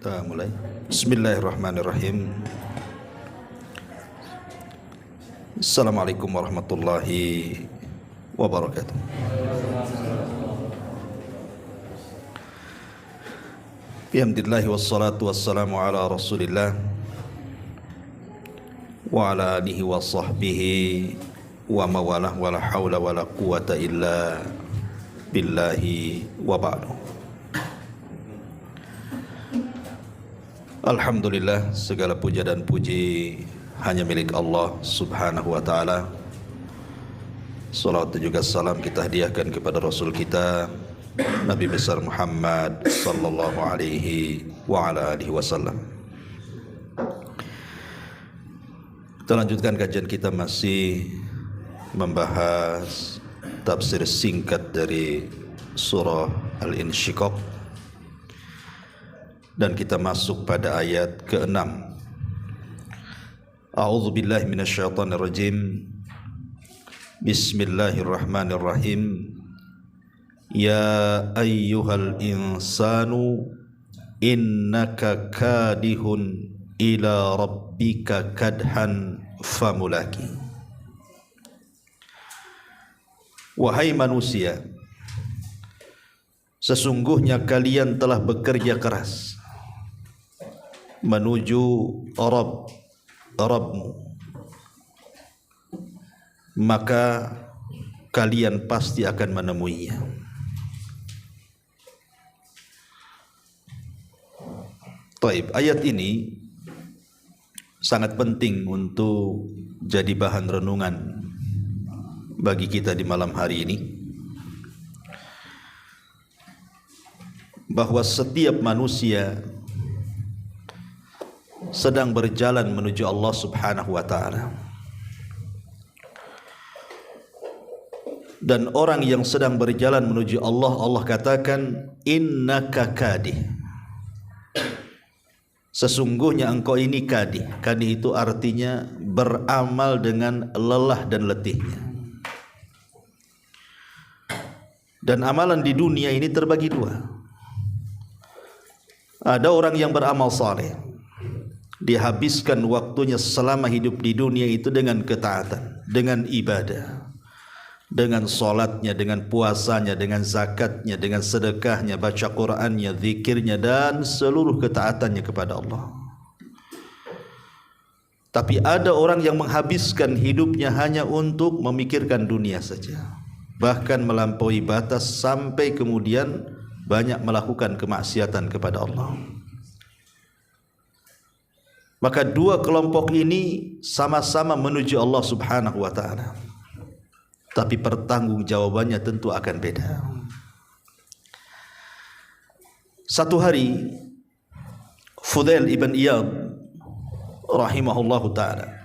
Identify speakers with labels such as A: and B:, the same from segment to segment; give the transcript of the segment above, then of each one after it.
A: Kita mulai. Bismillahirrahmanirrahim. Assalamualaikum warahmatullahi wabarakatuh. Bihamdillahi wassalatu wassalamu ala rasulillah wa ala alihi wa sahbihi wa mawalah wa la hawla wa la quwata illa billahi wa ba'du. Alhamdulillah, segala puja dan puji hanya milik Allah subhanahu wa ta'ala. Salawat dan juga salam kita hadiahkan kepada Rasul kita Nabi besar Muhammad sallallahu alaihi wa ala alihi wasallam. Kita lanjutkan kajian kita, masih membahas tafsir singkat dari surah Al-Insyiqaq, dan kita masuk pada ayat ke-6. A'udzu billahi minasyaitonir rajim. Bismillahirrahmanirrahim. Ya ayyuhal insanu innaka kadihun ila rabbika kadhan famulaki. Wahai manusia, sesungguhnya kalian telah bekerja keras menuju Rabbmu, maka kalian pasti akan menemuinya. Taib, ayat ini sangat penting untuk jadi bahan renungan bagi kita di malam hari ini, bahwa setiap manusia sedang berjalan menuju Allah subhanahu wa ta'ala. Dan orang yang sedang berjalan menuju Allah, Allah katakan innaka kadih, sesungguhnya engkau ini kadih. Kadih itu artinya beramal dengan lelah dan letihnya. Dan amalan di dunia ini terbagi dua. Ada orang yang beramal saleh, dihabiskan waktunya selama hidup di dunia itu dengan ketaatan, dengan ibadah, dengan solatnya, dengan puasanya, dengan zakatnya, dengan sedekahnya, baca Qur'annya, zikirnya, dan seluruh ketaatannya kepada Allah. Tapi ada orang yang menghabiskan hidupnya hanya untuk memikirkan dunia saja, bahkan melampaui batas sampai kemudian banyak melakukan kemaksiatan kepada Allah. Maka dua kelompok ini sama-sama menuju Allah subhanahu wa ta'ala, tapi pertanggungjawabannya tentu akan beda. Satu hari Fudail ibn Iyad rahimahullahu ta'ala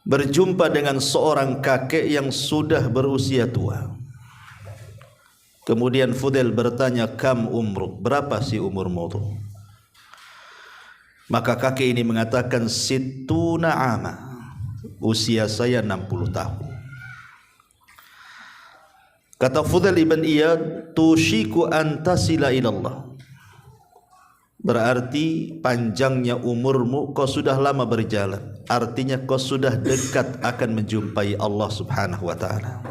A: berjumpa dengan seorang kakek yang sudah berusia tua. Kemudian Fudail bertanya, kam umruk, berapa sih umurmu itu? Maka kakek ini mengatakan, situna ama, usia saya 60 tahun. Kata Fudail ibn Iyad, tushiku antasila ilallah, berarti panjangnya umurmu, kau sudah lama berjalan, artinya kau sudah dekat akan menjumpai Allah subhanahu wa ta'ala.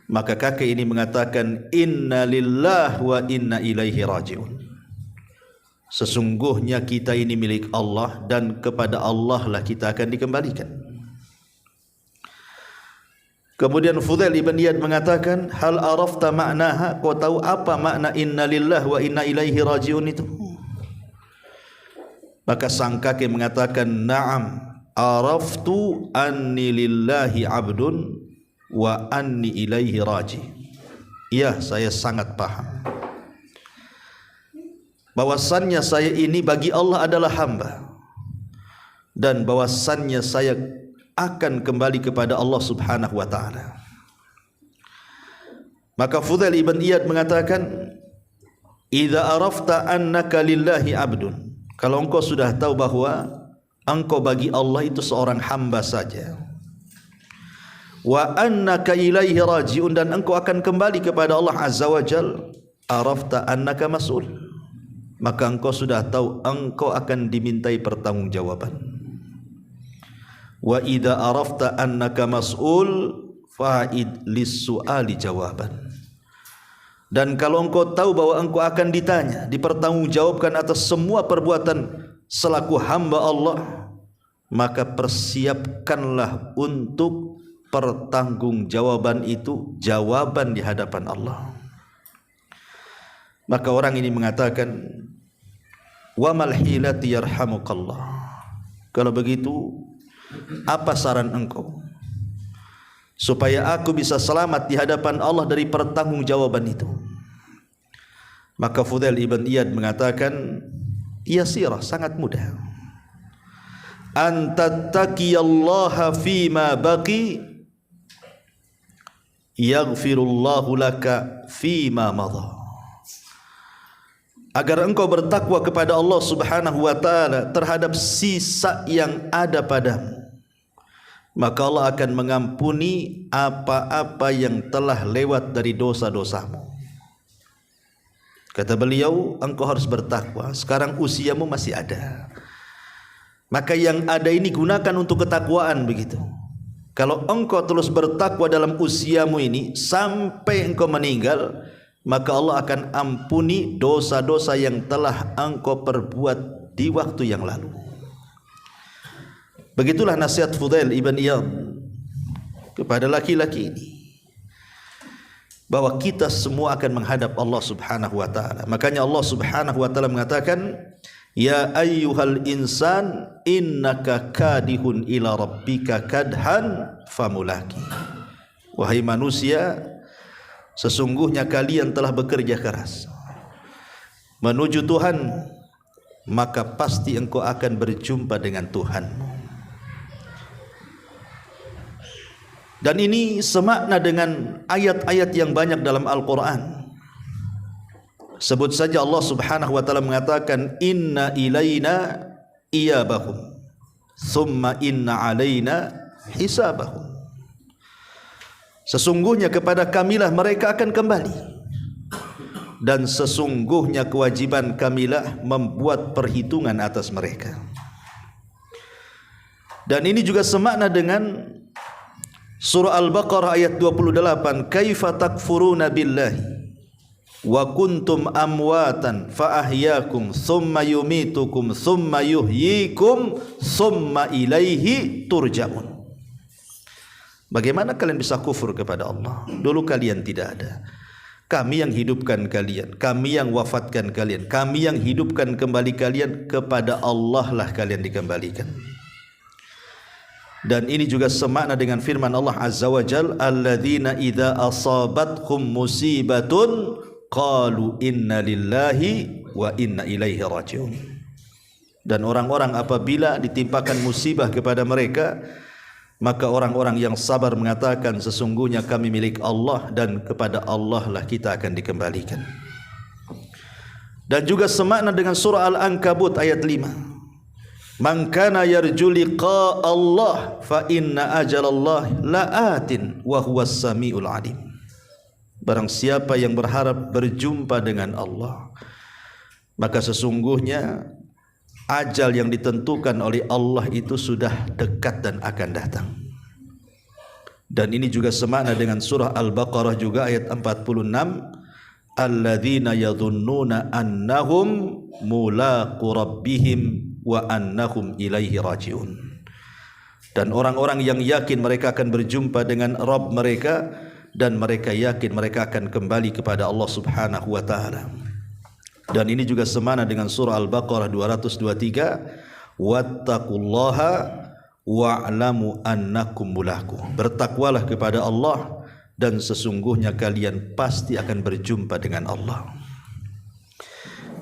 A: Maka kakek ini mengatakan, inna lillah wa inna ilaihi raji'un, sesungguhnya kita ini milik Allah dan kepada Allah lah kita akan dikembalikan. Kemudian Fudail ibn Iyad mengatakan, hal arafta ma'naha, kau tahu apa makna inna lillah wa inna ilaihi raji'un itu? Maka sang kakek mengatakan, na'am, araftu anni lillahi abdun wa anni ilaihi raji. Ya, saya sangat paham bahwasannya saya ini bagi Allah adalah hamba, dan bahwasannya saya akan kembali kepada Allah subhanahu wa ta'ala. Maka Fudail ibn Iyad mengatakan, idza arafta annaka lillahi abdun, kalau engkau sudah tahu bahwa engkau bagi Allah itu seorang hamba saja, wa annaka ilaihi raji'un, dan engkau akan kembali kepada Allah azza wa jalla, arafta annaka mas'ul, maka engkau sudah tahu engkau akan dimintai pertanggungjawaban. Wa idza arafta annaka mas'ul fa'id lis-su'ali jawaban. Dan kalau engkau tahu bahwa engkau akan ditanya, dipertanggungjawabkan atas semua perbuatan selaku hamba Allah, maka persiapkanlah untuk pertanggungjawaban itu, jawaban di hadapan Allah. Maka orang ini mengatakan, wa mal hilati yarhamukallah. Kalau begitu, apa saran engkau supaya aku bisa selamat di hadapan Allah dari pertanggungjawaban itu? Maka Fudail ibn Iyad mengatakan, yasirah, sangat mudah. Antattaqiyallaha fima baqi yaghfirullahu laka fima madha. Agar engkau bertakwa kepada Allah Subhanahu wa taala terhadap sisa yang ada padamu, maka Allah akan mengampuni apa-apa yang telah lewat dari dosa-dosamu. Kata beliau, engkau harus bertakwa. Sekarang usiamu masih ada, maka yang ada ini gunakan untuk ketakwaan, begitu. Kalau engkau terus bertakwa dalam usiamu ini sampai engkau meninggal, maka Allah akan ampuni dosa-dosa yang telah engkau perbuat di waktu yang lalu. Begitulah nasihat Fudail ibn Iyad kepada laki-laki ini, bahwa kita semua akan menghadap Allah Subhanahu wa taala. Makanya Allah Subhanahu wa taala mengatakan, ya ayyuhal insan innaka kadihun ila rabbika kadhan famulaki. Wahai manusia, sesungguhnya kalian telah bekerja keras menuju Tuhan, maka pasti engkau akan berjumpa dengan Tuhan. Dan ini semakna dengan ayat-ayat yang banyak dalam Al-Quran. Sebut saja Allah Subhanahu wa taala mengatakan, inna ilaina iyabahum thumma inna alaina hisabahum. Sesungguhnya kepada kamilah mereka akan kembali, dan sesungguhnya kewajiban kamilah membuat perhitungan atas mereka. Dan ini juga semakna dengan surah Al-Baqarah ayat 28, kaifa takfuruna billahi wa kuntum amwatan fa ahyakum thumma yumitukum thumma yuhyikum thumma ilaihi turja'un. Bagaimana kalian bisa kufur kepada Allah? Dulu kalian tidak ada. Kami yang hidupkan kalian, kami yang wafatkan kalian, kami yang hidupkan kembali kalian, kepada Allah lah kalian dikembalikan. Dan ini juga semakna dengan firman Allah Azza wa Jal, alladzina idza asabathum musibatun qalu inna lillahi wa inna ilaihi raji'un. Dan orang-orang apabila ditimpakan musibah kepada mereka, maka orang-orang yang sabar mengatakan, sesungguhnya kami milik Allah dan kepada Allah lah kita akan dikembalikan. Dan juga semakna dengan surah Al-Ankabut ayat 5, man kana yarju liqa Allah fa inna ajalallahi la'atin wa huwas samiul alim. Barang siapa yang berharap berjumpa dengan Allah, maka sesungguhnya ajal yang ditentukan oleh Allah itu sudah dekat dan akan datang. Dan ini juga semakna dengan surah Al-Baqarah juga ayat 46, alladzina yadhunnuna annahum mulaqu rabbihim wa annahum ilaihi rajiun. Dan orang-orang yang yakin mereka akan berjumpa dengan Rabb mereka, dan mereka yakin mereka akan kembali kepada Allah Subhanahu wa taala. Dan ini juga semana dengan surah Al-Baqarah 223, wattaqullaha wa'lamu annakum mulaqu. Bertakwalah kepada Allah dan sesungguhnya kalian pasti akan berjumpa dengan Allah.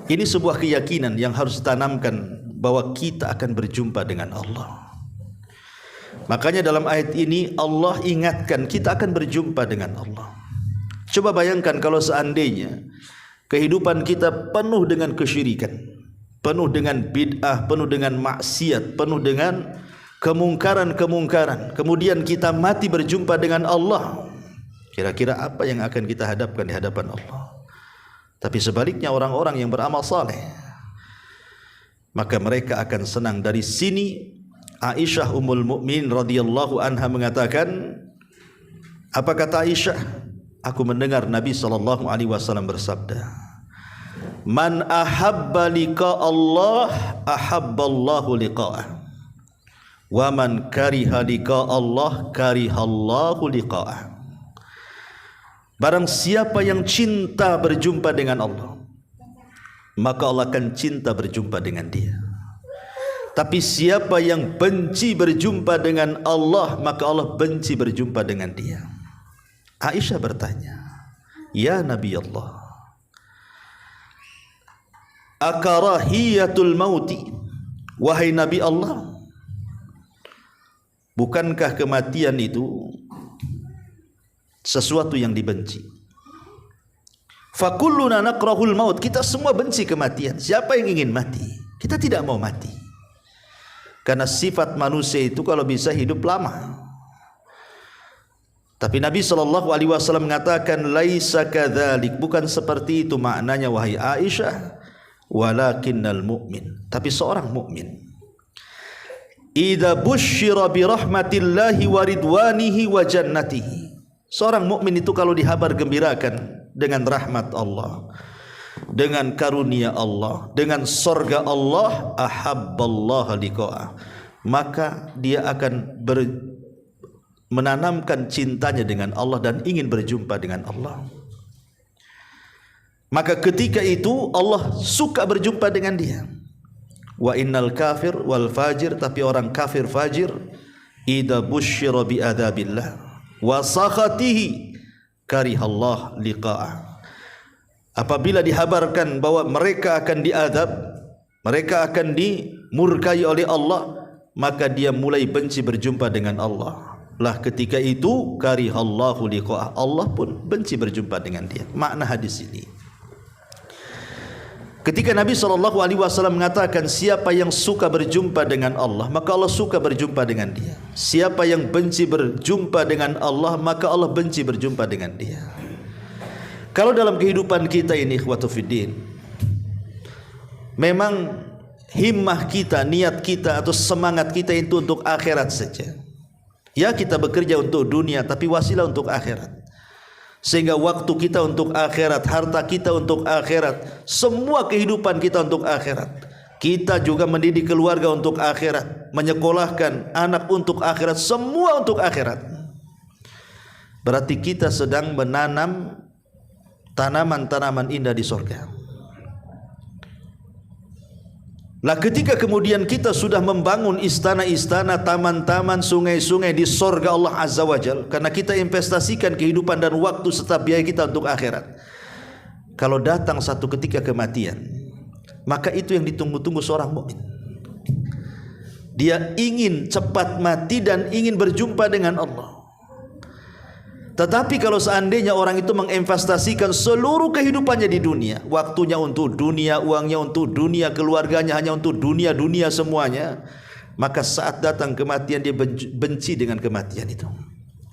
A: Ini sebuah keyakinan yang harus ditanamkan bahwa kita akan berjumpa dengan Allah. Makanya dalam ayat ini Allah ingatkan kita akan berjumpa dengan Allah. Coba bayangkan kalau seandainya kehidupan kita penuh dengan kesyirikan, penuh dengan bid'ah, penuh dengan maksiat, penuh dengan kemungkaran-kemungkaran, kemudian kita mati berjumpa dengan Allah. Kira-kira apa yang akan kita hadapkan di hadapan Allah? Tapi sebaliknya orang-orang yang beramal saleh, maka mereka akan senang. Dari sini Aisyah Ummul Mukminin radhiyallahu anha mengatakan, apa kata Aisyah? Aku mendengar Nabi sallallahu alaihi wasallam bersabda, "Man ahabba liqa Allah, ahabballahu liqa'ah. Wa man kariha liqa Allah, karihallahu liqa'ah." Barang siapa yang cinta berjumpa dengan Allah, maka Allah akan cinta berjumpa dengan dia. Tapi siapa yang benci berjumpa dengan Allah, maka Allah benci berjumpa dengan dia. Aisyah bertanya, "Ya Nabi Allah, akarahiyatul mauti, wahai Nabi Allah, bukankah kematian itu sesuatu yang dibenci?" Fakulluna nakrahul maut, kita semua benci kematian. Siapa yang ingin mati? Kita tidak mau mati. Karena sifat manusia itu kalau bisa hidup lama. Tapi Nabi SAW mengatakan, laisa kadzalik, bukan seperti itu maknanya wahai Aisyah, walakinnal mu'min, tapi seorang mukmin idza busyira bi rahmatillahi wa ridwanihi wa jannatihi, seorang mukmin itu kalau dihabar gembirakan dengan rahmat Allah, dengan karunia Allah, dengan surga Allah, ahabballah liqa'ah, maka dia akan menanamkan cintanya dengan Allah dan ingin berjumpa dengan Allah. Maka ketika itu Allah suka berjumpa dengan dia. Wa innal kafir wal fajir, tapi orang kafir fajir, idza busyira bi adzabillah wa sakhatihi karihallah liqa'ah, apabila dihabarkan bahwa mereka akan diadab, mereka akan dimurkai oleh Allah, maka dia mulai benci berjumpa dengan Allah. Lah ketika itu karihallahu liqa'ah, Allah pun benci berjumpa dengan dia. Makna hadis ini, ketika Nabi SAW mengatakan siapa yang suka berjumpa dengan Allah, maka Allah suka berjumpa dengan dia. Siapa yang benci berjumpa dengan Allah, maka Allah benci berjumpa dengan dia. Kalau dalam kehidupan kita ini ikhwatu fiddin, memang himmah kita, niat kita atau semangat kita itu untuk akhirat saja. Ya, kita bekerja untuk dunia tapi wasilah untuk akhirat. Sehingga waktu kita untuk akhirat, harta kita untuk akhirat, semua kehidupan kita untuk akhirat. Kita juga mendidik keluarga untuk akhirat, menyekolahkan anak untuk akhirat, semua untuk akhirat. Berarti kita sedang menanam tanaman-tanaman indah di surga. Lah ketika kemudian kita sudah membangun istana-istana, taman-taman, sungai-sungai di surga Allah Azza wa Jalla, karena kita investasikan kehidupan dan waktu serta biaya kita untuk akhirat. Kalau datang satu ketika kematian, maka itu yang ditunggu-tunggu seorang mukmin. Dia ingin cepat mati dan ingin berjumpa dengan Allah. Tetapi kalau seandainya orang itu menginvestasikan seluruh kehidupannya di dunia, waktunya untuk dunia, uangnya untuk dunia, keluarganya hanya untuk dunia semuanya, maka saat datang kematian dia benci dengan kematian itu.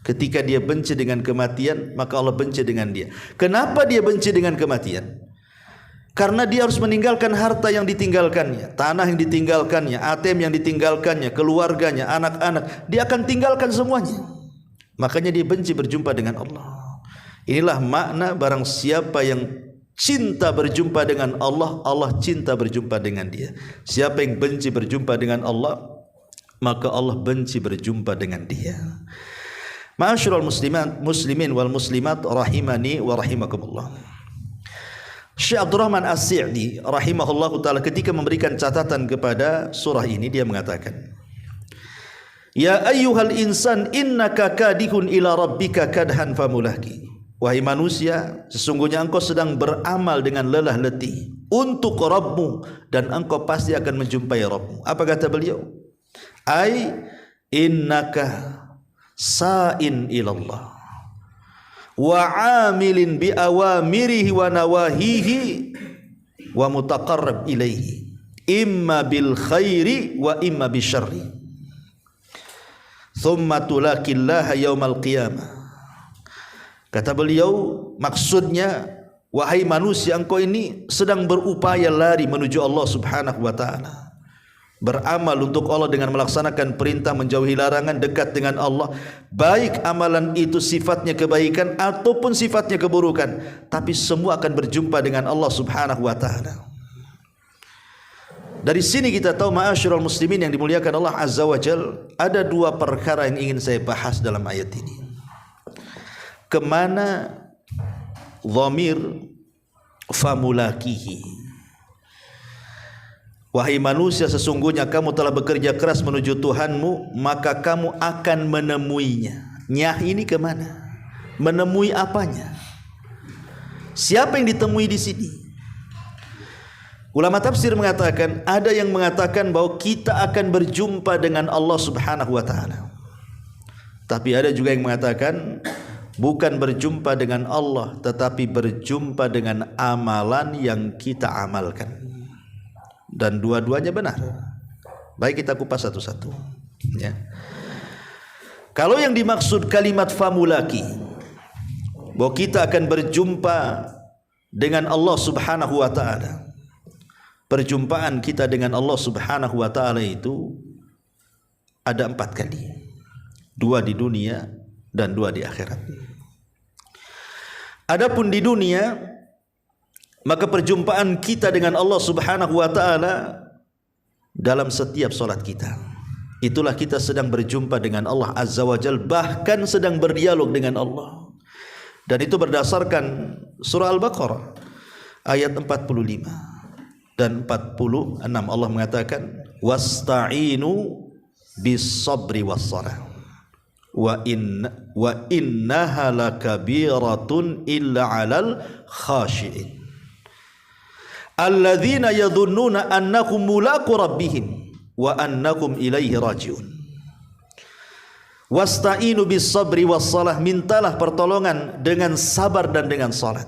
A: Ketika dia benci dengan kematian, maka Allah benci dengan dia. Kenapa dia benci dengan kematian? Karena dia harus meninggalkan harta yang ditinggalkannya, tanah yang ditinggalkannya, ATM yang ditinggalkannya, keluarganya, anak-anak, dia akan tinggalkan semuanya. Makanya dia benci berjumpa dengan Allah. Inilah makna barang siapa yang cinta berjumpa dengan Allah, Allah cinta berjumpa dengan dia. Siapa yang benci berjumpa dengan Allah, maka Allah benci berjumpa dengan dia. Ma'asyiral muslimin wal muslimat rahimani wa rahimakumullah. Syekh Abdurrahman As-Sa'di rahimahullahu taala ketika memberikan catatan kepada surah ini, dia mengatakan, ya ayyuhal insan innaka kadihun ila rabbika kadhan famulahki. Wahai manusia, sesungguhnya engkau sedang beramal dengan lelah letih untuk Rabbmu dan engkau pasti akan menjumpai Rabbmu. Apa kata beliau? Ai innaka sa'in ilallah wa amilin bi awamirihi wa nawahihi wa mutaqarrab ilaihi imma bil khairi wa imma bisyarri. Thumma tulaqillaha yaumal qiyamah. Kata beliau, maksudnya wahai manusia, engkau ini sedang berupaya lari menuju Allah Subhanahu wa taala. Beramal untuk Allah dengan melaksanakan perintah, menjauhi larangan, dekat dengan Allah. Baik amalan itu sifatnya kebaikan ataupun sifatnya keburukan, tapi semua akan berjumpa dengan Allah Subhanahu wa taala. Dari sini kita tahu, ma'asyiral muslimin yang dimuliakan Allah Azza wa Jal, ada dua perkara yang ingin saya bahas dalam ayat ini. Kemana dhamir famulakihi, wahai manusia, sesungguhnya kamu telah bekerja keras menuju Tuhanmu, maka kamu akan menemuinya. Nyah ini kemana? Menemui apanya? Siapa yang ditemui di sini? Ulama tafsir mengatakan, ada yang mengatakan bahwa kita akan berjumpa dengan Allah Subhanahu wa taala. Tapi ada juga yang mengatakan bukan berjumpa dengan Allah, tetapi berjumpa dengan amalan yang kita amalkan. Dan dua-duanya benar. Baik, kita kupas satu-satu, ya. Kalau yang dimaksud kalimat famulaki, bahwa kita akan berjumpa dengan Allah Subhanahu wa taala, perjumpaan kita dengan Allah Subhanahu wa taala itu ada 4 kali. 2 di dunia dan 2 di akhirat. Adapun di dunia, maka perjumpaan kita dengan Allah Subhanahu wa taala dalam setiap salat kita. Itulah kita sedang berjumpa dengan Allah Azza wa Jalla, bahkan sedang berdialog dengan Allah. Dan itu berdasarkan surah Al-Baqarah ayat 45 dan 46. Allah mengatakan, wasta'inu bis-sabri was-salah wa innaha lakabiratun illa 'alal khashi'in alladzina yadhunnuna annahum mulaqu rabbihim wa annahum ilaihi rajiun. Wasta'inu bis sabri was salah, mintalah pertolongan dengan sabar dan dengan salat.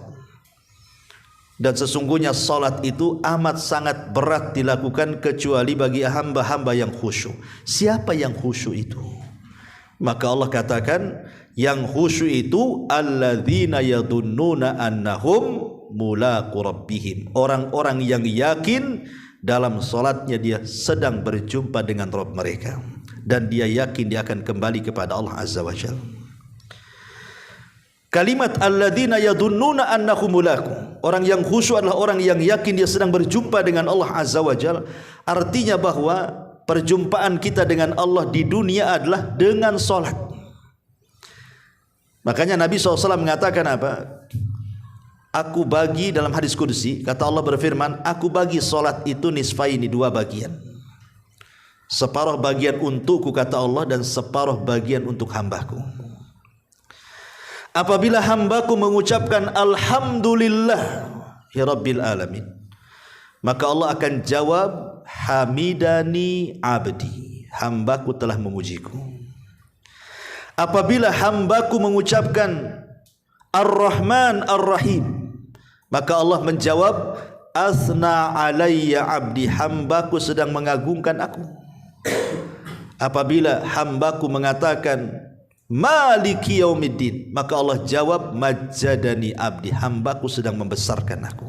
A: Dan sesungguhnya salat itu amat sangat berat dilakukan kecuali bagi hamba-hamba yang khusyuk. Siapa yang khusyuk itu? Maka Allah katakan, yang khusyuk itu alladzina yadhunnuna annahum mulaqu rabbihim, orang-orang yang yakin dalam salatnya dia sedang berjumpa dengan Rabb mereka, dan dia yakin dia akan kembali kepada Allah Azza wa Jalla. Kalimat alladzina yadhunnuna annahum mulaqu, orang yang khusyuk adalah orang yang yakin dia sedang berjumpa dengan Allah Azza wa Jalla. Artinya bahwa perjumpaan kita dengan Allah di dunia adalah dengan salat. Makanya Nabi SAW mengatakan apa? Aku bagi, dalam hadis qudsi, kata Allah berfirman, aku bagi solat itu nisfaini, 2 bagian. Separuh bagian untukku, kata Allah, dan separuh bagian untuk hambaku. Apabila hambaku mengucapkan alhamdulillah ya rabbil alamin, maka Allah akan jawab, hamidani abdi, hambaku telah memujiku. Apabila hambaku mengucapkan ar-Rahman ar-Rahim, maka Allah menjawab, asna alayya abdi, hambaku sedang mengagungkan aku. Apabila hambaku mengatakan maliki yaumiddin, maka Allah jawab, majjadani abdi, hambaku sedang membesarkan aku.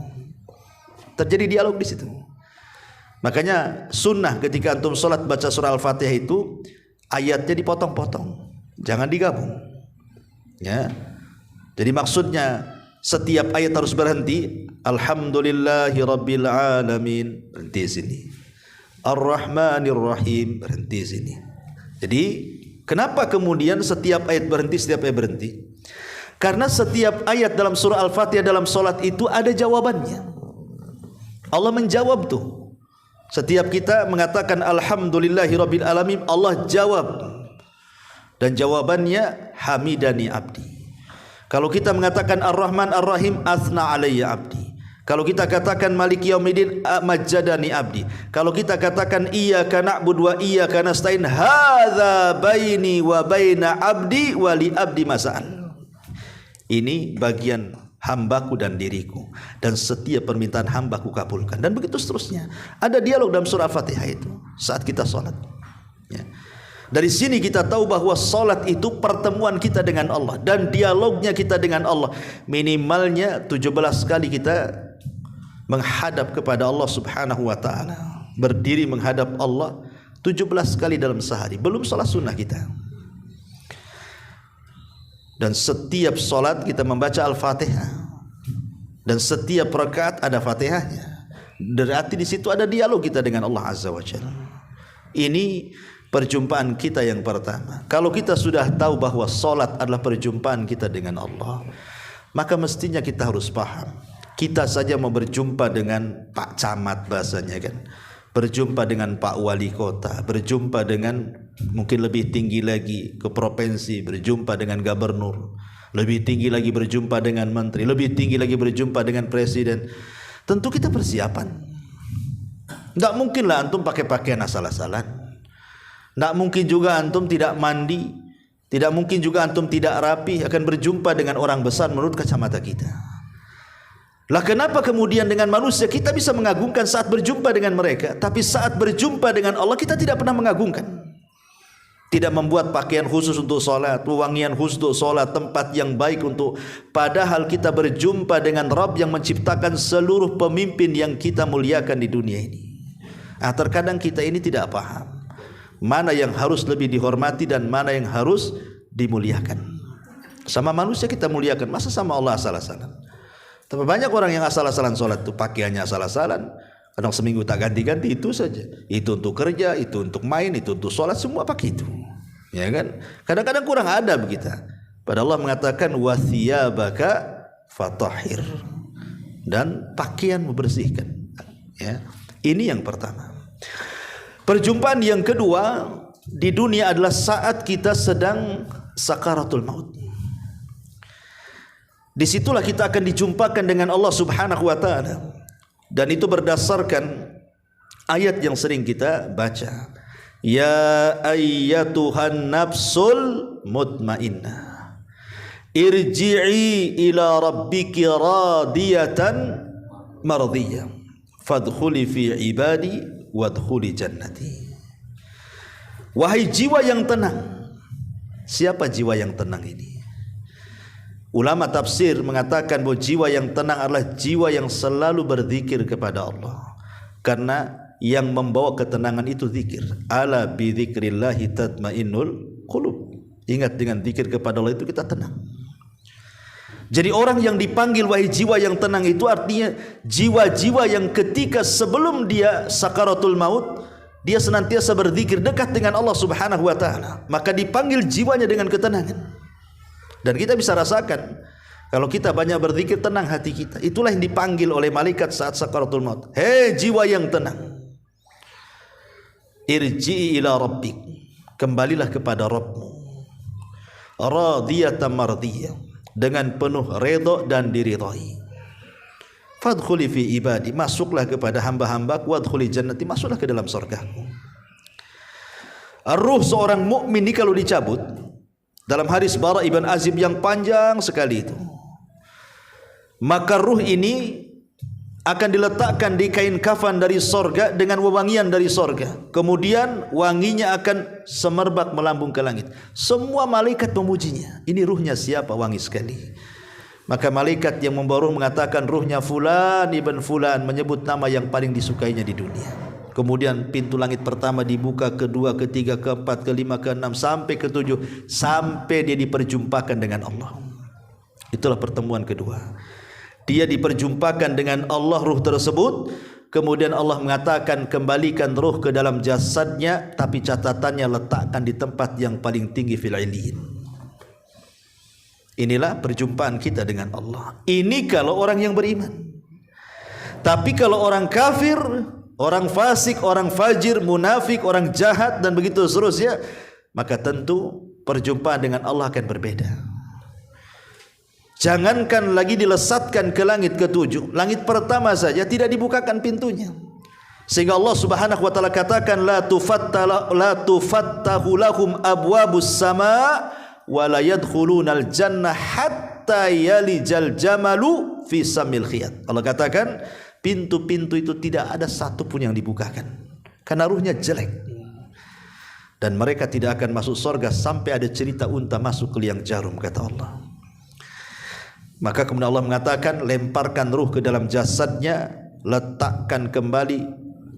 A: Terjadi dialog di situ. Makanya sunnah ketika antum salat baca surah Al-Fatihah itu ayatnya dipotong-potong, jangan digabung, ya. Jadi maksudnya setiap ayat harus berhenti, alhamdulillahi rabbil alamin, berhenti sini, ar-Rahmanir Rahim, berhenti sini. Jadi kenapa kemudian setiap ayat berhenti, setiap ayat berhenti? Karena setiap ayat dalam surah Al-Fatihah dalam salat itu ada jawabannya. Allah menjawab tuh. Setiap kita mengatakan alhamdulillahi rabbil alamin, Allah jawab. Dan jawabannya hamidani abdi. Kalau kita mengatakan ar-Rahman ar-Rahim, asna alayya abdi. Kalau kita katakan maliki yaumiddin, majjadani abdi. Kalau kita katakan iyyaka na'budu wa iyyaka nasta'in, hadza baini wa baina abdi wa li abdi mas'al. Ini bagian hambaku dan diriku, dan setiap permintaan hambaku kabulkan, dan begitu seterusnya. Ada dialog dalam surah Al-Fatihah itu saat kita sholat, ya. Dari sini kita tahu bahwa salat itu pertemuan kita dengan Allah dan dialognya kita dengan Allah. Minimalnya 17 kali kita menghadap kepada Allah Subhanahu wa taala. Berdiri menghadap Allah 17 kali dalam sehari. Belum salat sunnah kita. Dan setiap salat kita membaca Al-Fatihah. Dan setiap rakaat ada Fatihahnya. Berarti di situ ada dialog kita dengan Allah Azza wa Jalla. Ini perjumpaan kita yang pertama. Kalau kita sudah tahu bahwa salat adalah perjumpaan kita dengan Allah, maka mestinya kita harus paham. Kita saja mau berjumpa dengan Pak Camat bahasanya kan, berjumpa dengan Pak Wali Kota, berjumpa dengan mungkin lebih tinggi lagi ke provinsi, berjumpa dengan gubernur, lebih tinggi lagi berjumpa dengan menteri, lebih tinggi lagi berjumpa dengan presiden. Tentu kita persiapan. Tidak mungkinlah antum pakai pakaian asal-asalan. Tidak mungkin juga antum tidak mandi. Tidak mungkin juga antum tidak rapi akan berjumpa dengan orang besar menurut kacamata kita. Lah kenapa kemudian dengan manusia kita bisa mengagungkan saat berjumpa dengan mereka, tapi saat berjumpa dengan Allah kita tidak pernah mengagungkan? Tidak membuat pakaian khusus untuk sholat, wewangian khusus untuk sholat, tempat yang baik untuk, padahal kita berjumpa dengan Rabb yang menciptakan seluruh pemimpin yang kita muliakan di dunia ini. Terkadang kita ini tidak paham mana yang harus lebih dihormati dan mana yang harus dimuliakan. Sama manusia kita muliakan, masa sama Allah asal-asalan? Tapi banyak orang yang asal-asalan sholat itu, pakaiannya asal-asalan, kadang seminggu tak ganti-ganti, itu saja. Itu untuk kerja, itu untuk main, itu untuk sholat, semua pakai itu. Ya kan? Kadang-kadang kurang adab kita. Padahal Allah mengatakan wathiyabaka fatahhir, dan pakaian membersihkan. Ya. Ini yang pertama. Perjumpaan yang kedua di dunia adalah saat kita sedang sakaratul maut. Disitulah kita akan dijumpakan dengan Allah Subhanahu wa ta'ala. Dan itu berdasarkan ayat yang sering kita baca. Ya ayyatuhan nafsul mutmainnah, irji'i ila rabbiki radiyatan mardiyah, fadkhuli fi ibadi wadkhuli jannati. Wahai jiwa yang tenang. Siapa jiwa yang tenang ini? Ulama tafsir mengatakan bahwa jiwa yang tenang adalah jiwa yang selalu berzikir kepada Allah. Karena yang membawa ketenangan itu zikir. Ala bi dzikrillahi tatmainnul qulub. Ingat, dengan zikir kepada Allah itu kita tenang. Jadi orang yang dipanggil wahai jiwa yang tenang itu artinya jiwa-jiwa yang ketika sebelum dia sakaratul maut, dia senantiasa berzikir dekat dengan Allah Subhanahu wa ta'ala. Maka dipanggil jiwanya dengan ketenangan. Dan kita bisa rasakan kalau kita banyak berzikir, tenang hati kita. Itulah yang dipanggil oleh malaikat saat sakaratul maut. Hei jiwa yang tenang, irji'i ila rabbik, kembalilah kepada Rabbmu, radiyatan mardiyah, dengan penuh redha dan diridhai. Fadkhuli fi ibadi, masuklah kepada hamba-hambaku, wadkhuli jannati, masuklah ke dalam surgaku. Ruh seorang mukmin ini kalau dicabut, dalam hadis Bara ibn Azib yang panjang sekali itu, maka ruh ini akan diletakkan di kain kafan dari sorga dengan wewangian dari sorga. Kemudian wanginya akan semerbak melambung ke langit. Semua malaikat memujinya. Ini ruhnya siapa? Wangi sekali. Maka malaikat yang membawa ruh mengatakan ruhnya fulan ibn fulan, menyebut nama yang paling disukainya di dunia. Kemudian pintu langit pertama dibuka, kedua, ketiga, keempat, kelima, keenam, sampai ketujuh, sampai dia diperjumpakan dengan Allah. Itulah pertemuan kedua. Dia diperjumpakan dengan Allah, ruh tersebut. Kemudian Allah mengatakan kembalikan ruh ke dalam jasadnya, tapi catatannya letakkan di tempat yang paling tinggi fil illiyin. Inilah perjumpaan kita dengan Allah. Ini kalau orang yang beriman. Tapi kalau orang kafir, orang fasik, orang fajir, munafik, orang jahat dan begitu seterusnya, maka tentu perjumpaan dengan Allah akan berbeda. Jangankan lagi dilesatkan ke langit ketujuh, langit pertama saja tidak dibukakan pintunya. Sehingga Allah Subhanahu wa taala katakan la tufattahu lahum abwabus sama wa la yadkhulunal jannah hatta yalijal jamalu fi samil khiyat. Allah katakan pintu-pintu itu tidak ada satu pun yang dibukakan karena ruhnya jelek. dan mereka tidak akan masuk surga sampai ada cerita unta masuk ke liang jarum, kata Allah. Maka kemudian Allah mengatakan, lemparkan ruh ke dalam jasadnya, letakkan kembali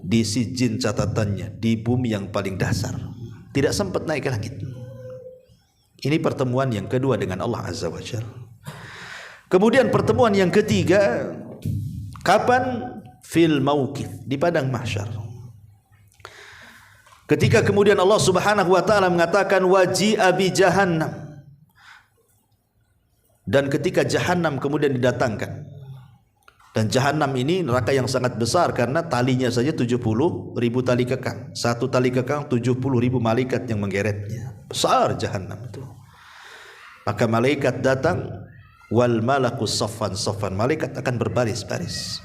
A: di sijin catatannya di bumi yang paling dasar. Tidak sempat naik ke langit. Ini pertemuan yang kedua dengan Allah Azza wa Jalla. Kemudian pertemuan yang ketiga, kapan? Fil mauqif, di padang mahsyar. Ketika kemudian Allah Subhanahu wa taala mengatakan waji'a bi jahannam, dan ketika jahannam kemudian didatangkan. Dan jahannam ini neraka yang sangat besar karena talinya saja 70.000 tali kekang. Satu tali kekang 70.000 malaikat yang menggeretnya. Besar jahannam itu. Maka malaikat datang, wal malaku saffan saffan, malaikat akan berbaris-baris.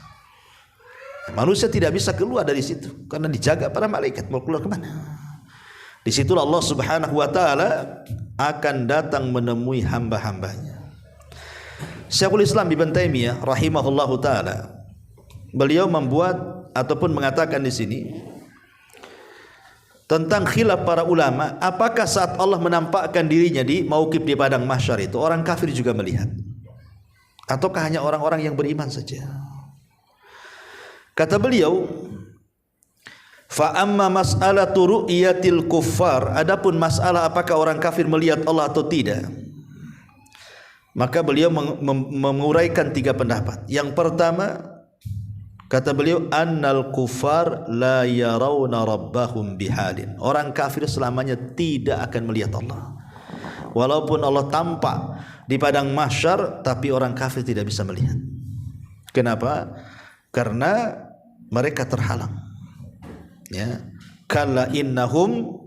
A: Manusia tidak bisa keluar dari situ karena dijaga para malaikat. Mau keluar kemana? Di situlah Allah Subhanahu wa taala akan datang menemui hamba-hambanya. Syekhul Islam Ibnu Taimiyah rahimahullahu taala, beliau membuat ataupun mengatakan di sini tentang khilaf para ulama, apakah saat Allah menampakkan dirinya di mauqif di padang mahsyar itu orang kafir juga melihat, ataukah hanya orang-orang yang beriman saja? Kata beliau, fa amma mas'alatu ru'yatil kuffar, adapun masalah apakah orang kafir melihat Allah atau tidak, maka beliau menguraikan tiga pendapat. Yang pertama, kata beliau, annal kuffar la yarawna rabbahum bihalin, orang kafir selamanya tidak akan melihat Allah. Walaupun Allah tampak di padang mahsyar, tapi orang kafir tidak bisa melihat. Kenapa? Karena mereka terhalang. Ya, kalla innahum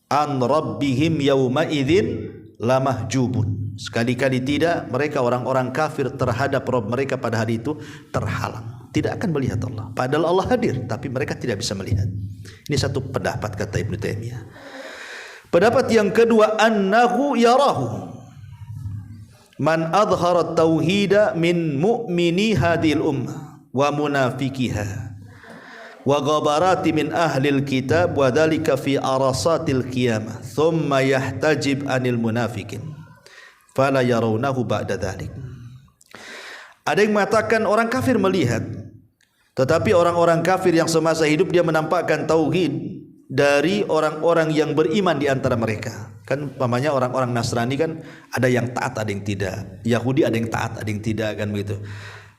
A: an rabbihim yauma idzin lamahjubun. Sekali-kali tidak, mereka orang-orang kafir terhadap Rabb mereka pada hari itu terhalang, tidak akan melihat Allah. Padahal Allah hadir, tapi mereka tidak bisa melihat. Ini satu pendapat kata Ibnu Taimiyah. Pendapat yang kedua, annahu yarahu man adhara tauhida min mu'mini hadhil ummah wa munafikiha wa ghabarati min ahlil kitab wa dhalika fi arasatil qiyamah thumma yahtajib anil munafikin fala yarawnahu ba'da dhalik. Ada yang mengatakan orang kafir melihat, tetapi orang-orang kafir yang semasa hidup dia menampakkan tauhid dari orang-orang yang beriman di antara mereka. Kan umpamanya orang-orang Nasrani kan ada yang taat, ada yang tidak. Yahudi ada yang taat, ada yang tidak, kan begitu.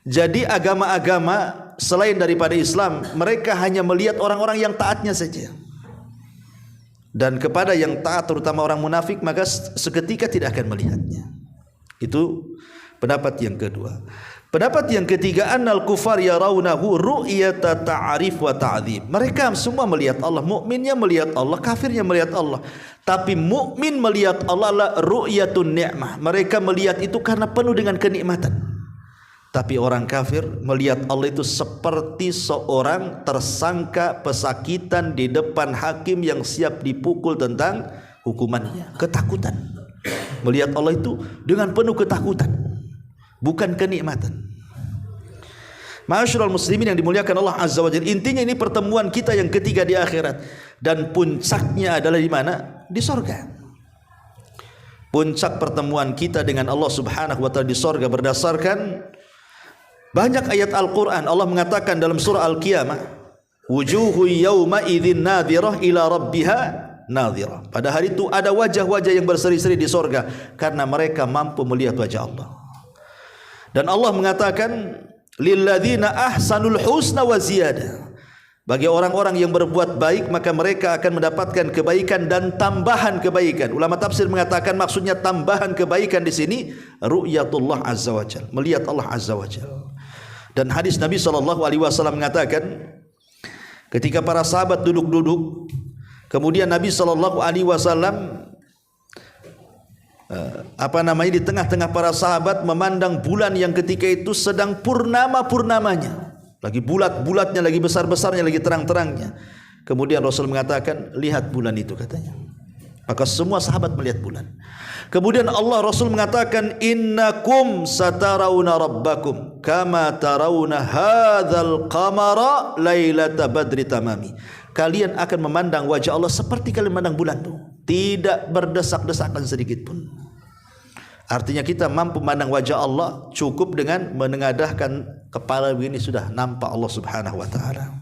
A: Jadi agama-agama selain daripada Islam, mereka hanya melihat orang-orang yang taatnya saja. Dan kepada yang taat, terutama orang munafik, maka seketika tidak akan melihatnya. Itu pendapat yang kedua. Pendapat yang ketiga, annal kufar yarawnahu ru'yata ta'rif wa ta'dzim. Mereka semua melihat Allah, mukminnya melihat Allah, kafirnya melihat Allah. Tapi mukmin melihat Allah la ru'yatun ni'mah. Mereka melihat itu karena penuh dengan kenikmatan. Tapi orang kafir melihat Allah itu seperti seorang tersangka pesakitan di depan hakim yang siap dipukul tentang hukumannya. Ketakutan. Melihat Allah itu dengan penuh ketakutan, bukan kenikmatan. Ma'asyiral muslimin yang dimuliakan Allah Azza wa Jalla, intinya ini pertemuan kita yang ketiga di akhirat, dan puncaknya adalah di mana? Di sorga. Puncak pertemuan kita dengan Allah Subhanahu wa taala di sorga berdasarkan banyak ayat Al-Quran. Allah mengatakan dalam surah Al-Qiyamah, wujuhu yawma idzin nadhirah ila rabbiha nadhirah. Pada hari itu ada wajah-wajah yang berseri-seri di sorga karena mereka mampu melihat wajah Allah. Dan Allah mengatakan, lilladzina ahsanul husna wa ziyadah. Bagi orang-orang yang berbuat baik, maka mereka akan mendapatkan kebaikan dan tambahan kebaikan. Ulama tafsir mengatakan maksudnya tambahan kebaikan di sini ru'yatullah azza wajalla, melihat Allah azza wajalla. Dan hadis Nabi SAW mengatakan, ketika para sahabat duduk-duduk, kemudian Nabi SAW di tengah-tengah para sahabat memandang bulan yang ketika itu sedang purnama-purnamanya, lagi bulat-bulatnya, lagi besar-besarnya, lagi terang-terangnya. Kemudian Rasul mengatakan, lihat bulan itu, katanya. Maka semua sahabat melihat bulan. Kemudian Rasul mengatakan, innakum satarawna rabbakum kama tarawna hadzal qamara lailata badri tamami. Kalian akan memandang wajah Allah seperti kalian memandang bulan itu. tidak berdesak-desakan sedikit pun. Artinya kita mampu memandang wajah Allah cukup dengan menengadahkan kepala begini sudah nampak Allah Subhanahu wa taala.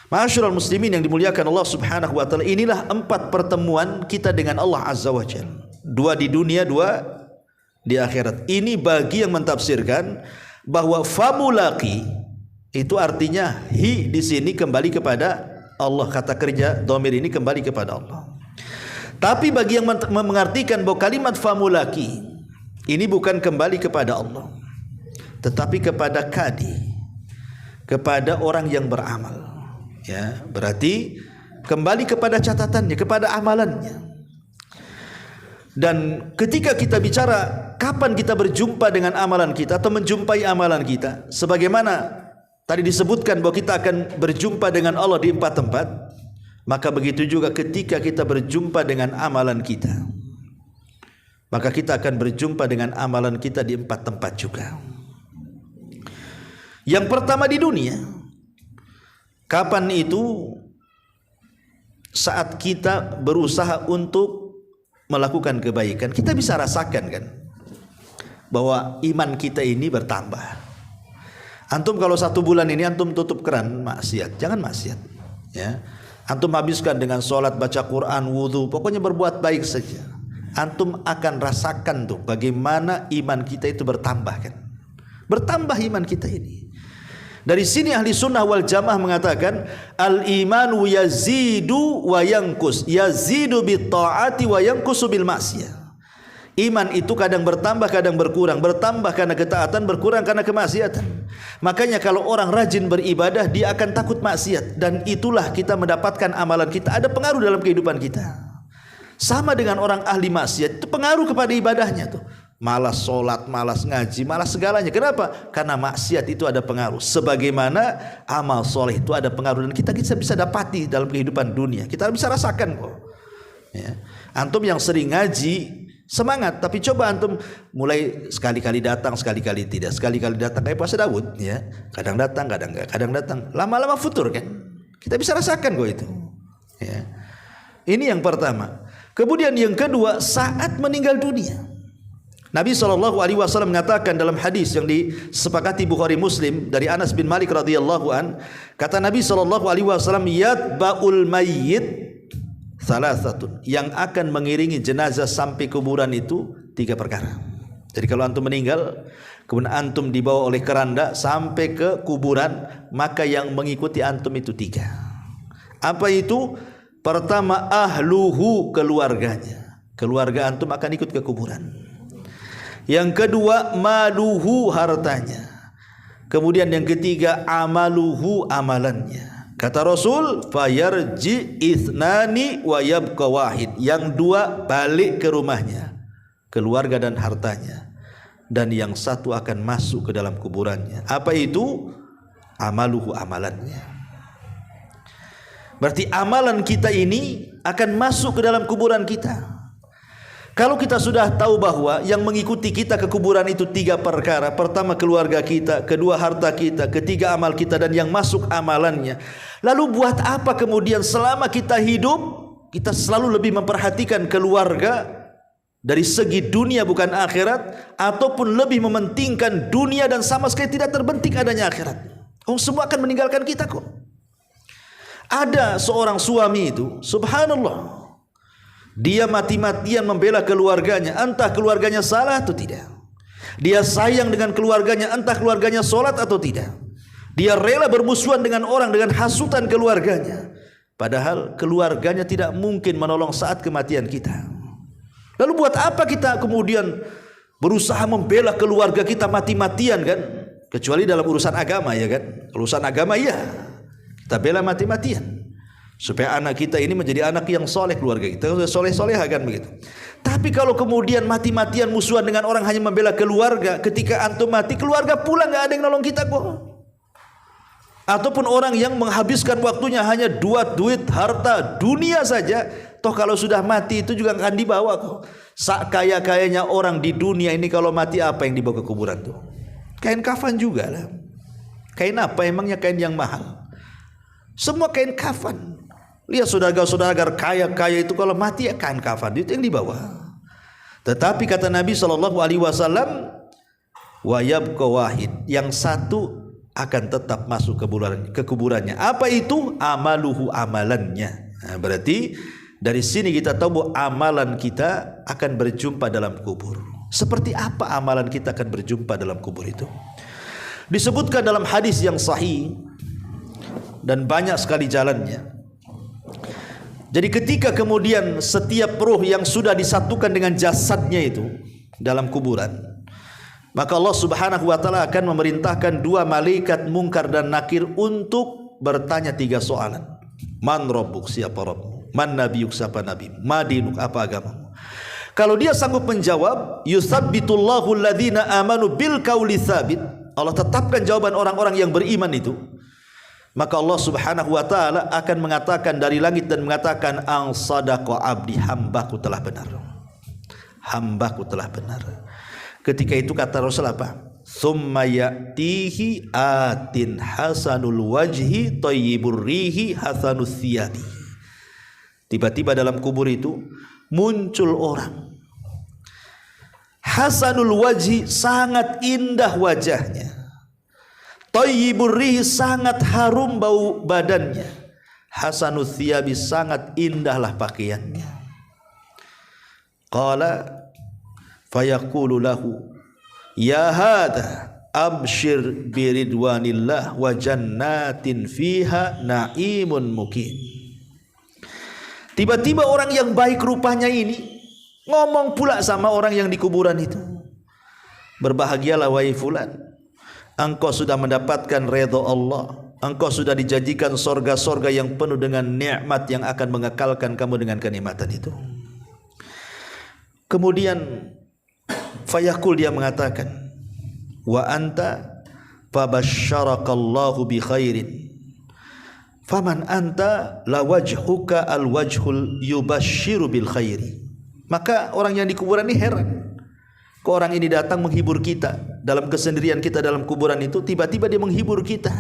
A: Ma'asyiral muslimin yang dimuliakan Allah Subhanahu wa taala, inilah 4 pertemuan kita dengan Allah Azza wa Jalla. 2 di dunia, 2 di akhirat. Ini bagi yang mentafsirkan bahwa famulaqi itu artinya hi di sini kembali kepada Allah, kata kerja dhamir ini kembali kepada Allah. Tapi bagi yang mengartikan bahwa kalimat famulaqi ini bukan kembali kepada Allah, tetapi kepada kadi, kepada orang yang beramal. Ya, berarti kembali kepada catatannya, kepada amalannya. Dan ketika kita bicara kapan kita berjumpa dengan amalan kita atau menjumpai amalan kita, sebagaimana tadi disebutkan bahwa kita akan berjumpa dengan Allah di 4 tempat, maka begitu juga ketika kita berjumpa dengan amalan kita, maka kita akan berjumpa dengan amalan kita di 4 tempat juga. Yang pertama di dunia. Kapan itu? Saat kita berusaha untuk melakukan kebaikan. Kita bisa rasakan kan bahwa iman kita ini bertambah. Antum kalau 1 bulan ini antum tutup keran maksiat, jangan maksiat ya. Antum habiskan dengan sholat, baca Quran, wudhu, pokoknya berbuat baik saja. Antum akan rasakan tuh bagaimana iman kita itu bertambah kan. Bertambah iman kita ini. Dari sini ahli sunnah wal jamaah mengatakan al-imanu yazidu wa yankus, yazidu bit ta'ati wa yankusu bil maksiyah. Iman itu kadang bertambah kadang berkurang, bertambah karena ketaatan, berkurang karena kemaksiatan. Makanya kalau orang rajin beribadah dia akan takut maksiat, dan itulah kita mendapatkan amalan kita ada pengaruh dalam kehidupan kita. Sama dengan orang ahli maksiat, itu pengaruh kepada ibadahnya tuh. Malas sholat, malas ngaji, malas segalanya. Kenapa? Karena maksiat itu ada pengaruh. Sebagaimana amal soleh itu ada pengaruh, dan kita bisa dapati dalam kehidupan dunia. Kita bisa rasakan kok. Ya. Antum yang sering ngaji semangat, tapi coba antum mulai sekali-kali datang, sekali-kali tidak, sekali-kali datang kayak puasa Daud, ya. Kadang datang, kadang enggak, kadang datang. Lama-lama futur kan? Kita bisa rasakan kok itu. Ya. Ini yang pertama. Kemudian yang kedua, saat meninggal dunia. Nabi SAW mengatakan dalam hadis yang disepakati Bukhari Muslim dari Anas bin Malik radhiyallahu an, kata Nabi SAW, yatba'ul mayyit salasatun, yang akan mengiringi jenazah sampai kuburan itu 3 perkara. Jadi kalau antum meninggal, kemudian antum dibawa oleh keranda sampai ke kuburan, maka yang mengikuti antum itu 3. Apa itu? Pertama, ahluhu, keluarganya. Keluarga antum akan ikut ke kuburan. Yang kedua, maluhu, hartanya. Kemudian yang ketiga, amaluhu, amalannya. Kata Rasul, fayarji ithnani wa yabqa wahid. Yang 2 balik ke rumahnya, keluarga dan hartanya, dan yang 1 akan masuk ke dalam kuburannya. Apa itu? Amaluhu, amalannya. Berarti amalan kita ini akan masuk ke dalam kuburan kita. Kalau kita sudah tahu bahwa yang mengikuti kita ke kuburan itu 3 perkara. Pertama keluarga kita, kedua harta kita, ketiga amal kita, dan yang masuk amalannya. Lalu buat apa kemudian selama kita hidup kita selalu lebih memperhatikan keluarga dari segi dunia bukan akhirat, ataupun lebih mementingkan dunia dan sama sekali tidak terbentik adanya akhirat? Oh, semua akan meninggalkan kita kok. Ada seorang suami itu, subhanallah, dia mati-matian membela keluarganya, entah keluarganya salah atau tidak. Dia sayang dengan keluarganya, entah keluarganya sholat atau tidak. Dia rela bermusuhan dengan orang dengan hasutan keluarganya, padahal keluarganya tidak mungkin menolong saat kematian kita. Lalu buat apa kita kemudian berusaha membela keluarga kita mati-matian kan? Kecuali dalam urusan agama, ya kan? Urusan agama ya, kita bela mati-matian supaya anak kita ini menjadi anak yang soleh, keluarga kita soleh-soleh kan begitu. Tapi kalau kemudian mati-matian musuhan dengan orang hanya membela keluarga, ketika antum mati keluarga pulang nggak ada yang nolong kita kok. Ataupun orang yang menghabiskan waktunya hanya duit, harta, dunia saja, toh kalau sudah mati itu juga akan dibawa kok. Kaya-kayanya orang di dunia ini kalau mati apa yang dibawa ke kuburan tuh? Kain kafan juga lah. Kain apa emangnya kain yang mahal? Semua kain kafan. Lihat saudara-saudara kaya-kaya itu kalau mati ya kain kafan itu yang dibawa. Tetapi kata Nabi SAW, wa yabqa wahid, yang satu akan tetap masuk ke kuburannya. Apa itu? Amaluhu, amalannya. Nah, berarti dari sini kita tahu bahwa amalan kita akan berjumpa dalam kubur. Seperti apa amalan kita akan berjumpa dalam kubur itu? Disebutkan dalam hadis yang sahih dan banyak sekali jalannya. Jadi ketika kemudian setiap ruh yang sudah disatukan dengan jasadnya itu dalam kuburan, maka Allah Subhanahu wa taala akan memerintahkan dua malaikat Munkar dan Nakir untuk bertanya 3 soalan. Man rabbuk, siapa Rabbmu? Man nabiyuk, siapa nabi? Ma dinuk, apa agamamu? Kalau dia sanggup menjawab, yusabbitullahu alladhina amanu bil qauli tsabit, Allah tetapkan jawaban orang-orang yang beriman itu. Maka Allah Subhanahu wa taala akan mengatakan dari langit dan mengatakan, ang sadaqa abdi, hambaku telah benar. Hambaku telah benar. Ketika itu kata Rasul apa? Tsumma ya'tihi atin hasanul wajhi thayyibur rihi hasanus thiyabi. Tiba-tiba dalam kubur itu muncul orang hasanul wajhi, sangat indah wajahnya, thayyibur rihi, sangat harum bau badannya, hasanus thiyabi, sangat indahlah pakaiannya. Qala fayaqulu lahu ya hadha abshir biridwanillah wa jannatin fiha na'imun muqim. Tiba-tiba orang yang baik rupanya ini ngomong pula sama orang yang di kuburan itu, berbahagialah wahai fulan, engkau sudah mendapatkan redha Allah, engkau sudah dijanjikan sorga-sorga yang penuh dengan nikmat yang akan mengekalkan kamu dengan kenikmatan itu. Kemudian fayaqul, dia mengatakan, wa anta fabasyarakallahu bi khairin faman anta la wajhuka al wajhul yubashiru bil khairi. Maka orang yang di kuburan ini heran, kok orang ini datang menghibur kita dalam kesendirian kita dalam kuburan itu, tiba-tiba dia menghibur kita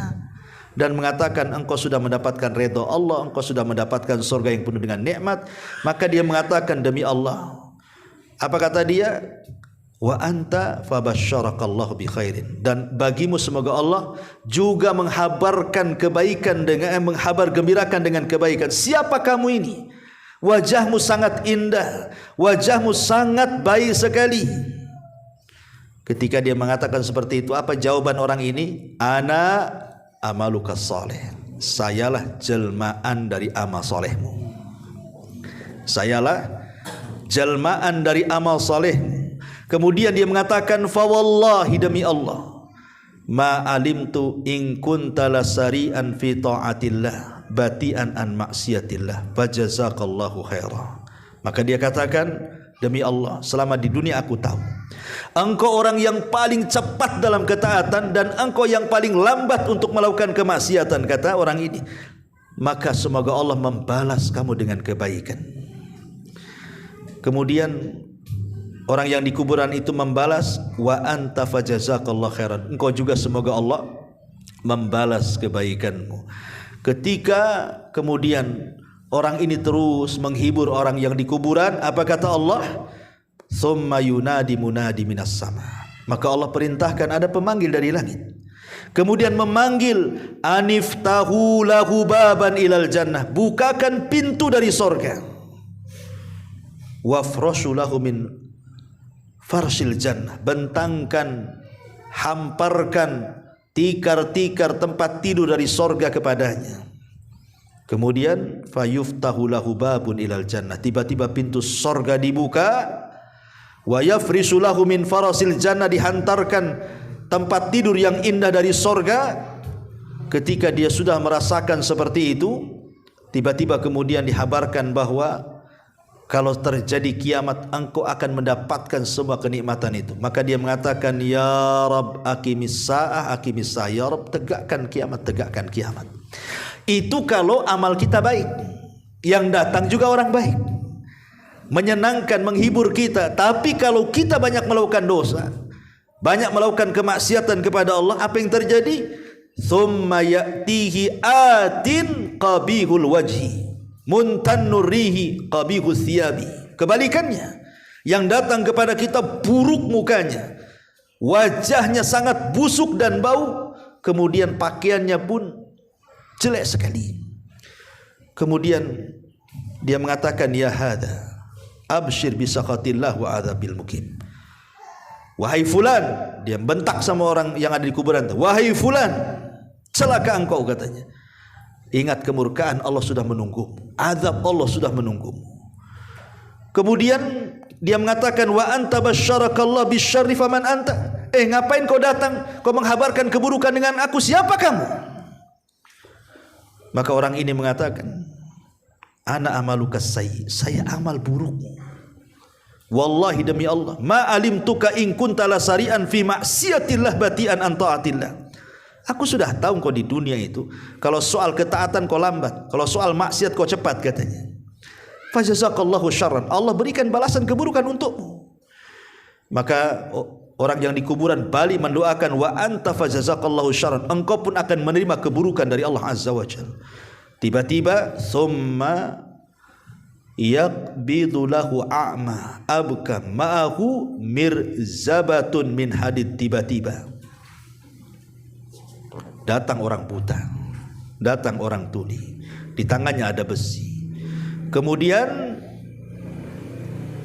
A: dan mengatakan engkau sudah mendapatkan redha Allah, engkau sudah mendapatkan surga yang penuh dengan nikmat. Maka dia mengatakan, demi Allah, apa kata dia? Wa anta fabasyarakallahu bi khairin, dan bagimu semoga Allah juga menghabarkan kebaikan dengan menghabar gembirakan dengan kebaikan. Siapa kamu ini? Wajahmu sangat indah, wajahmu sangat baik sekali. Ketika dia mengatakan seperti itu, apa jawaban orang ini? Ana amaluka saleh, sayalah jelmaan dari amal solehmu. Sayalah jelmaan dari amal solehmu. Kemudian dia mengatakan, fa wallahi, demi Allah, ma alimtu in kunta lasari'an fi ta'atillah bati'an an maksiatillah fajazakallahu khaira. Maka dia katakan, demi Allah, selama di dunia aku tahu engkau orang yang paling cepat dalam ketaatan dan engkau yang paling lambat untuk melakukan kemaksiatan, kata orang ini. Maka semoga Allah membalas kamu dengan kebaikan. Kemudian orang yang di kuburan itu membalas, wa anta fajazakallahu khairan, engkau juga semoga Allah membalas kebaikanmu. Ketika kemudian orang ini terus menghibur orang yang di kuburan, apa kata Allah? Tsumma yunadi munadi minas sama, maka Allah perintahkan ada pemanggil dari langit, kemudian memanggil, aniftahu lahu baban ilal jannah, bukakan pintu dari sorga, wafrashu lahu min farsil jannah, bentangkan, hamparkan tikar-tikar tempat tidur dari sorga kepadanya. Kemudian fayuftahu lahu babun ilal jannah, tiba-tiba pintu sorga dibuka, wa yafrisu lahu min farasil jannah, dihantarkan tempat tidur yang indah dari sorga. Ketika dia sudah merasakan seperti itu, tiba-tiba kemudian dihabarkan bahwa kalau terjadi kiamat engkau akan mendapatkan semua kenikmatan itu. Maka dia mengatakan, ya Rabb aqimis sa'ah, aqimis sa'ah, ya Rabb tegakkan kiamat, tegakkan kiamat. Itu kalau amal kita baik, yang datang juga orang baik, menyenangkan, menghibur kita. Tapi kalau kita banyak melakukan dosa, banyak melakukan kemaksiatan kepada Allah, apa yang terjadi? Tsumma ya'tihi atin qabihul wajhi, muntannur rihi qabihus thiyabi. Kebalikannya, yang datang kepada kita buruk mukanya, wajahnya sangat busuk dan bau, kemudian pakaiannya pun jelek sekali. Kemudian dia mengatakan, ya hadza abshir bi sakhatillah wa adzabil mukim. Wahai fulan, dia bentak sama orang yang ada di kuburan. Wahai fulan, celaka engkau, katanya. Ingat kemurkaan Allah sudah menunggumu, azab Allah sudah menunggumu. Kemudian dia mengatakan, wa anta basyarakallah bisyarri faman anta. Ngapain kau datang? Kau menghabarkan keburukan dengan aku, siapa kamu? Maka orang ini mengatakan, ana amaluka sayyi, saya amal burukmu. Wallahi demi Allah, ma alimtuka in kunta lasari'an fi ma'siyatillah bati'an an ta'atillah. Aku sudah tahu kau di dunia itu, kalau soal ketaatan kau lambat, kalau soal maksiat kau cepat, katanya. Fajazakallahu syarran, Allah berikan balasan keburukan untukmu. Maka orang yang di kuburan balik mendoakan, wa anta fajazakallahu syarran, engkau pun akan menerima keburukan dari Allah Azza wa Jalla. Tiba-tiba thumma yaqbidu lahu a'ma abka ma'ahu mirzabatun min hadid. Tiba-tiba datang orang buta, datang orang tuli, di tangannya ada besi. Kemudian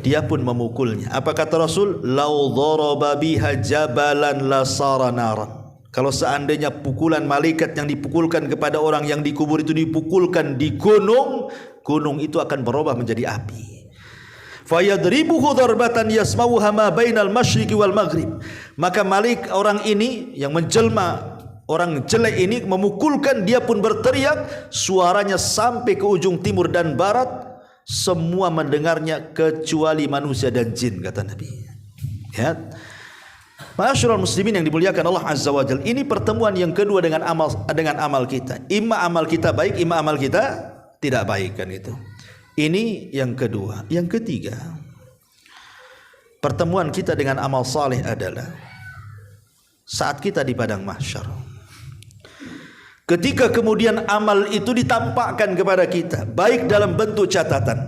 A: dia pun memukulnya. Apa kata Rasul? Lau dharaba biha jabalan lasara naran. Kalau seandainya pukulan malaikat yang dipukulkan kepada orang yang dikubur itu dipukulkan di gunung, gunung itu akan berubah menjadi api. Fayadribuhu darbatan yasma'uha ma bainal masyriqi wal maghrib. Maka orang ini yang menjelma, orang jelek ini memukulkan, dia pun berteriak, suaranya sampai ke ujung timur dan barat, semua mendengarnya kecuali manusia dan jin, kata Nabi. Ya. Ma'asyiral muslimin yang dimuliakan Allah Azza wa Jalla, ini pertemuan yang kedua dengan amal kita. Imma amal kita baik, imma amal kita tidak baik, kan itu. Ini yang kedua. Yang ketiga, pertemuan kita dengan amal saleh adalah saat kita di padang mahsyar. Ketika kemudian amal itu ditampakkan kepada kita, baik dalam bentuk catatan,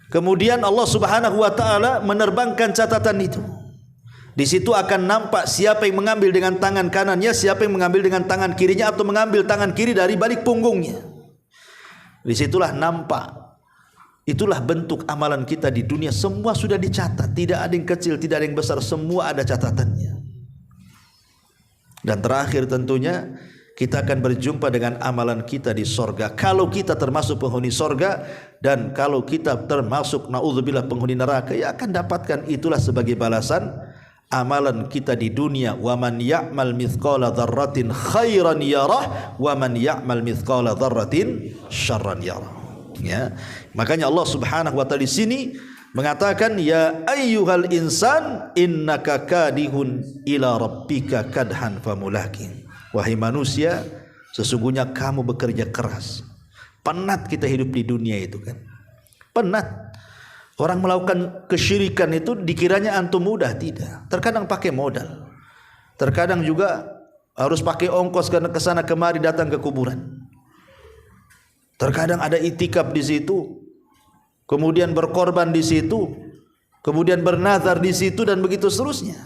A: kemudian Allah Subhanahu wa taala menerbangkan catatan itu. Di situ akan nampak siapa yang mengambil dengan tangan kanannya, siapa yang mengambil dengan tangan kirinya, atau mengambil tangan kiri dari balik punggungnya. Disitulah nampak. Itulah bentuk amalan kita di dunia. Semua sudah dicatat, tidak ada yang kecil, tidak ada yang besar, semua ada catatannya. Dan terakhir tentunya kita akan berjumpa dengan amalan kita di sorga. Kalau kita termasuk penghuni sorga, dan kalau kita termasuk na'udzubillah penghuni neraka, ya akan dapatkan itulah sebagai balasan amalan kita di dunia. Wa man ya'mal mithqala dzarratin khairan yarah wa man ya'mal mithqala dzarratin syarran yarah. Ya. Makanya Allah Subhanahu wa taala di sini mengatakan, ya ayyuhal insan innaka kadihun ila rabbika kadhan famulaqin. Wahai manusia, sesungguhnya kamu bekerja keras. Penat kita hidup di dunia itu, kan. Penat. Orang melakukan kesyirikan itu dikiranya antum mudah, tidak. Terkadang pakai modal. Terkadang juga harus pakai ongkos karena kesana kemari datang ke kuburan. Terkadang ada itikaf di situ, kemudian berkorban di situ, kemudian bernazar di situ, dan begitu seterusnya.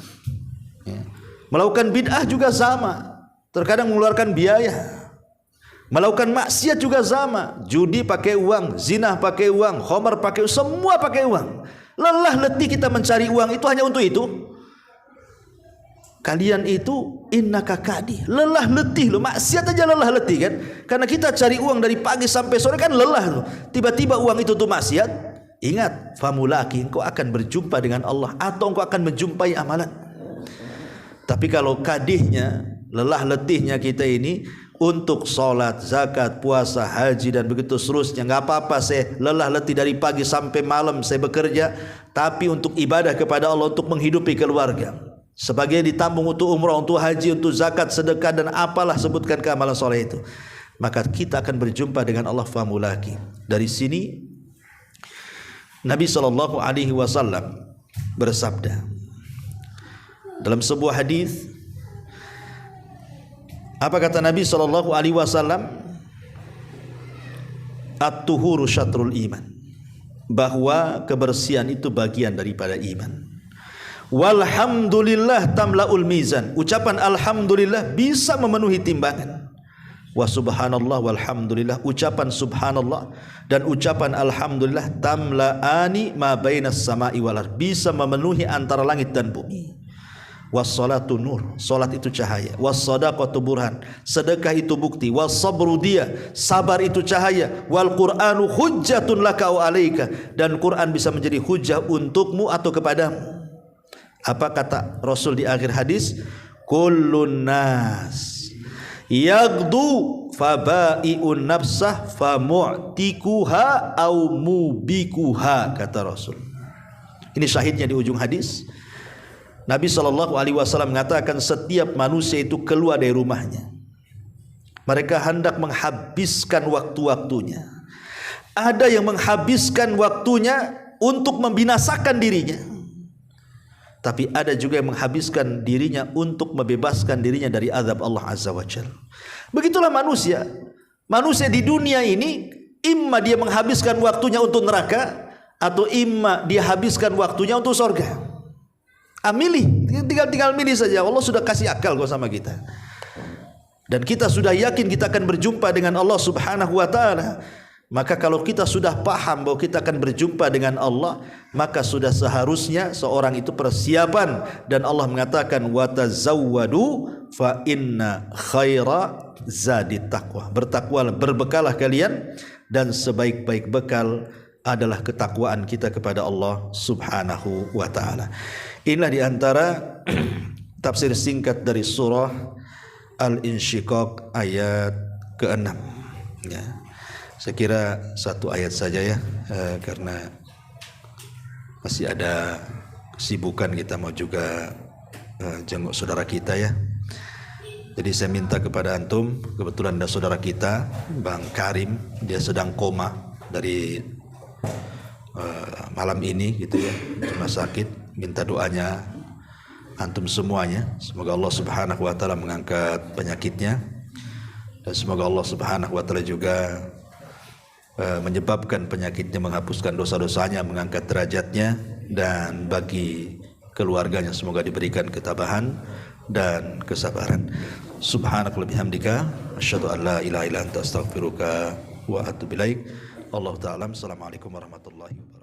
A: Ya. Melakukan bid'ah juga sama, terkadang mengeluarkan biaya. Melakukan maksiat juga sama, judi pakai uang, zina pakai uang, khamar pakai uang, semua pakai uang. Lelah letih kita mencari uang itu hanya untuk itu. Kalian itu innaka kadih, lelah letih loh, maksiat aja lelah letih, kan? Karena kita cari uang dari pagi sampai sore, kan lelah loh. Tiba-tiba uang itu tuh maksiat. Ingat, famulaqin, engkau akan berjumpa dengan Allah, atau engkau akan menjumpai amalan. Tapi kalau kadihnya, lelah letihnya kita ini untuk sholat, zakat, puasa, haji, dan begitu seterusnya, nggak apa-apa saya lelah letih dari pagi sampai malam saya bekerja, tapi untuk ibadah kepada Allah, untuk menghidupi keluarga, sebagian ditambung untuk umrah, untuk haji, untuk zakat, sedekah, dan apalah sebutkan keamalan soleh itu, maka kita akan berjumpa dengan Allah famulaqi. Dari sini Nabi SAW bersabda dalam sebuah hadis, Apa kata Nabi sallallahu alaihi wasallam? At-tuhuru syatrul iman. Bahwa kebersihan itu bagian daripada iman. Walhamdulillah tamlaul mizan. Ucapan alhamdulillah bisa memenuhi timbangan. Wa subhanallah walhamdulillah. Ucapan subhanallah dan ucapan alhamdulillah tamla'ani ma bainas sama'i wal ardh. Bisa memenuhi antara langit dan bumi. Wassalatu nur, salat itu cahaya. Wassadaqatu burhan, sedekah itu bukti. Wassabru dia, sabar itu cahaya. Wal Qur'anu hujjatun laka wa alaika, dan Quran bisa menjadi hujjah untukmu atau kepadamu. Apa kata Rasul di akhir hadis? Kullun nas yagdu fabai'un nafsah famu'tikuha au mubikuha, kata Rasul. Ini syahidnya di ujung hadis. Nabi SAW mengatakan setiap manusia itu keluar dari rumahnya. Mereka hendak menghabiskan waktu-waktunya. Ada yang menghabiskan waktunya untuk membinasakan dirinya. Tapi ada juga yang menghabiskan dirinya untuk membebaskan dirinya dari azab Allah Azza wa Jalla. Begitulah manusia. Manusia di dunia ini, imma dia menghabiskan waktunya untuk neraka, atau imma dia habiskan waktunya untuk surga. Milih, tinggal milih saja. Allah sudah kasih akal kok sama kita. Dan kita sudah yakin kita akan berjumpa dengan Allah Subhanahu wa taala. Maka kalau kita sudah paham bahwa kita akan berjumpa dengan Allah, maka sudah seharusnya seorang itu persiapan. Dan Allah mengatakan watazawwadu fa inna khaira zadit taqwa. Bertakwalah, berbekalah kalian, dan sebaik-baik bekal adalah ketakwaan kita kepada Allah Subhanahu wa taala. Inilah diantara tafsir singkat dari surah Al-Insyiqaq ayat ke-6 ya. Saya kira satu ayat saja ya, karena masih ada kesibukan, kita mau juga jenguk saudara kita ya. Jadi saya minta kepada antum, kebetulan ada saudara kita Bang Karim, dia sedang koma dari malam ini gitu ya, cuma sakit. Minta doanya antum semuanya, semoga Allah Subhanahu wa taala mengangkat penyakitnya, dan semoga Allah Subhanahu wa taala juga menyebabkan penyakitnya, menghapuskan dosa-dosanya, mengangkat derajatnya, dan bagi keluarganya semoga diberikan ketabahan dan kesabaran. Subhanakallahumma bihamdika asyhadu an la ilaha illa anta astaghfiruka wa atubu ilaik. Wallahu ta'ala. Assalamualaikum warahmatullahi wabarakatuh.